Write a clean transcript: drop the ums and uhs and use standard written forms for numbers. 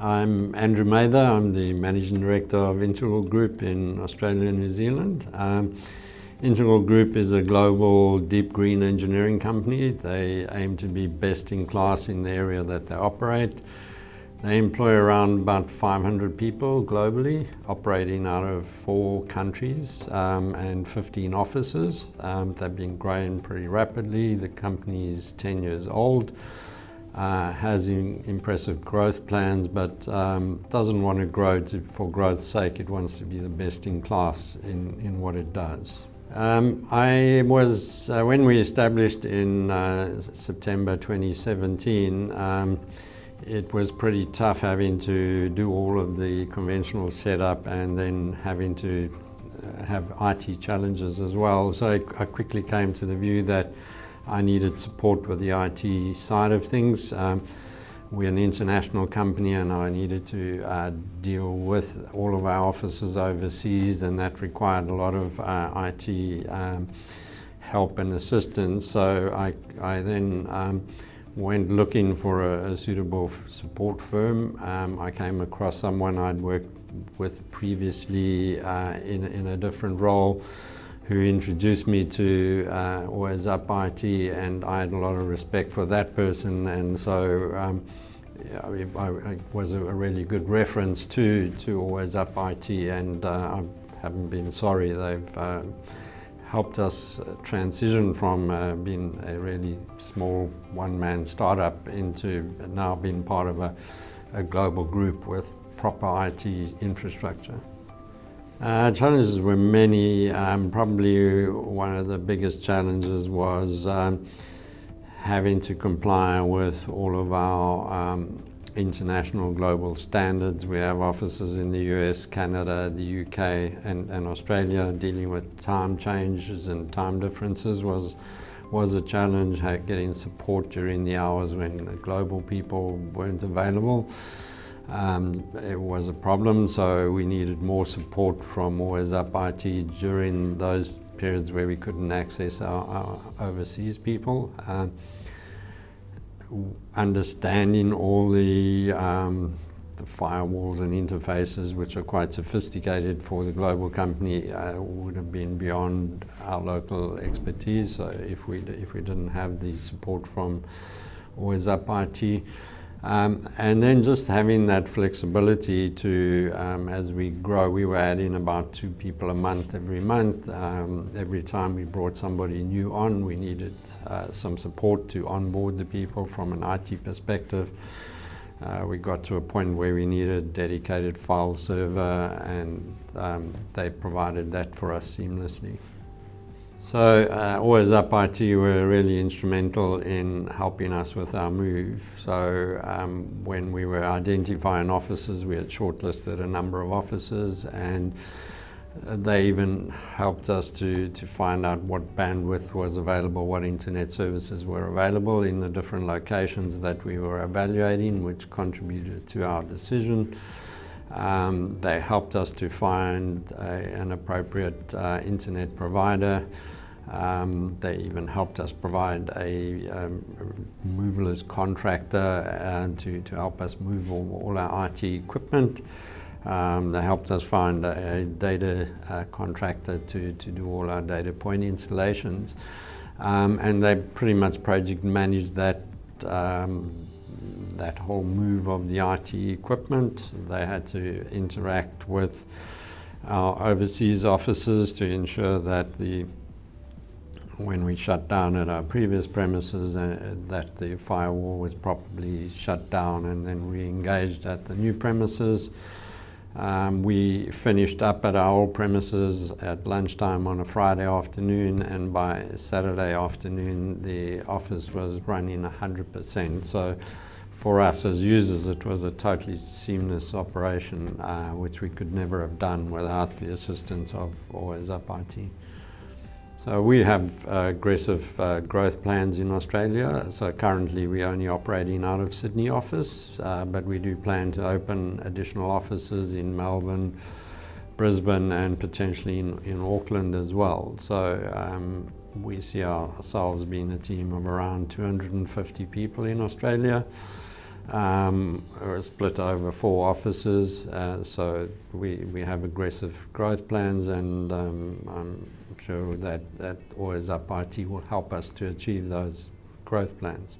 I'm Andrew Mather. I'm the Managing Director of Integral Group in Australia and New Zealand. Integral Group is a global deep green engineering company. They aim to be best in class in the area that they operate. They employ around about 500 people globally, operating out of 4 countries and 15 offices. They've been growing pretty rapidly. The company is 10 years old. Has impressive growth plans, but doesn't want to grow for growth's sake. It wants to be the best in class in what it does. I was, when we established in September 2017, it was pretty tough having to do all of the conventional setup and then having to have IT challenges as well. So I quickly came to the view that I needed support with the IT side of things. We're an international company and I needed to deal with all of our offices overseas, and that required a lot of IT help and assistance. So I then went looking for a suitable support firm. I came across someone I'd worked with previously in a different role, who introduced me to Always Up IT, and I had a lot of respect for that person, and so I was a really good reference to Always Up IT, and I haven't been sorry. They've helped us transition from being a really small one-man startup into now being part of a global group with proper IT infrastructure. Challenges were many. Probably one of the biggest challenges was having to comply with all of our international global standards. We have offices in the US, Canada, the UK and Australia. Dealing with time changes and time differences was a challenge. Getting support during the hours when the global people weren't available. It was a problem, so we needed more support from Always Up IT during those periods where we couldn't access our overseas people. Understanding all the firewalls and interfaces, which are quite sophisticated for the global company, would have been beyond our local expertise. So if we didn't have the support from Always Up IT. And then just having that flexibility to, as we grow, we were adding about 2 people a month every month. Every time we brought somebody new on, we needed some support to onboard the people from an IT perspective. We got to a point where we needed a dedicated file server, and they provided that for us seamlessly. So Always Up IT were really instrumental in helping us with our move. So when we were identifying offices, we had shortlisted a number of offices, and they even helped us to find out what bandwidth was available, what internet services were available in the different locations that we were evaluating, which contributed to our decision. They helped us to find an appropriate internet provider. They even helped us provide a moverless contractor to help us move all our IT equipment. They helped us find a data contractor to do all our data point installations. And they pretty much project managed that whole move of the IT equipment. They had to interact with our overseas offices to ensure that when we shut down at our previous premises, that the firewall was properly shut down and then re-engaged at the new premises. We finished up at our old premises at lunchtime on a Friday afternoon, and by Saturday afternoon the office was running 100%. So for us as users, it was a totally seamless operation, which we could never have done without the assistance of Always Up IT. So we have aggressive growth plans in Australia. So currently we're only operating out of Sydney office, but we do plan to open additional offices in Melbourne, Brisbane, and potentially in Auckland as well. So we see ourselves being a team of around 250 people in Australia. We're split over 4 offices, so we have aggressive growth plans, and I'm sure that Always Up IT will help us to achieve those growth plans.